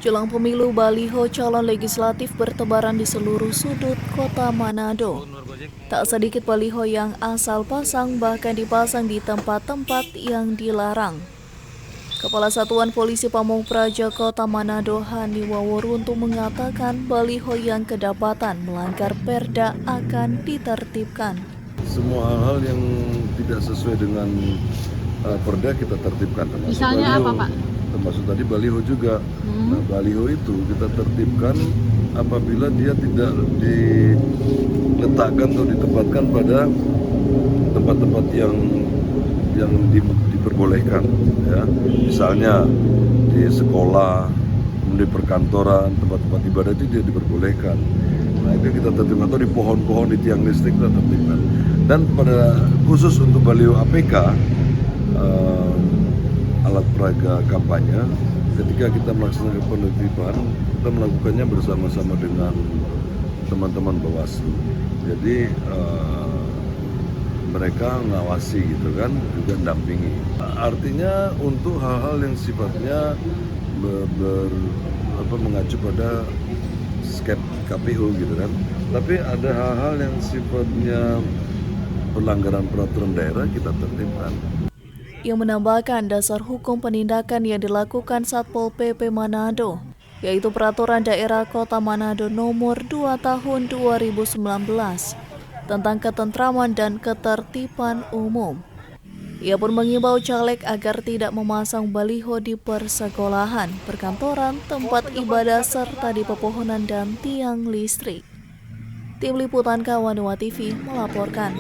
Jelang pemilu, baliho calon legislatif bertebaran di seluruh sudut kota Manado. Tak sedikit baliho yang asal pasang, bahkan dipasang di tempat-tempat yang dilarang. Kepala Satuan Polisi Pamung Praja Kota Manado, Hani Waworuntu, mengatakan baliho yang kedapatan melanggar perda akan ditertibkan. Semua hal-hal yang tidak sesuai dengan perda kita tertibkan. Misalnya baliho, apa, Pak? Termasuk tadi baliho juga. Nah, baliho itu kita tertibkan apabila dia tidak diletakkan atau ditempatkan pada tempat-tempat yang diperbolehkan, ya. Misalnya di sekolah, di perkantoran, tempat-tempat ibadah itu tidak diperbolehkan. Nah, itu kita tertibkan, atau di pohon-pohon, di tiang listrik kita tertibkan. Dan pada khusus untuk baliho APK, alat peraga kampanye, ketika kita melaksanakan penertiban, kita melakukannya bersama-sama dengan teman-teman Bawaslu. Jadi mereka ngawasi gitu kan, juga dampingi. Artinya untuk hal-hal yang sifatnya mengacu pada skep KPU gitu kan. Tapi ada hal-hal yang sifatnya pelanggaran peraturan daerah kita tertibkan. Yang menambahkan dasar hukum penindakan yang dilakukan Satpol PP Manado, yaitu Peraturan Daerah Kota Manado Nomor 2 Tahun 2019 tentang ketentraman dan ketertiban umum. Ia pun mengimbau caleg agar tidak memasang baliho di persekolahan, perkantoran, tempat ibadah, serta di pepohonan dan tiang listrik. Tim Liputan Kawanua TV melaporkan.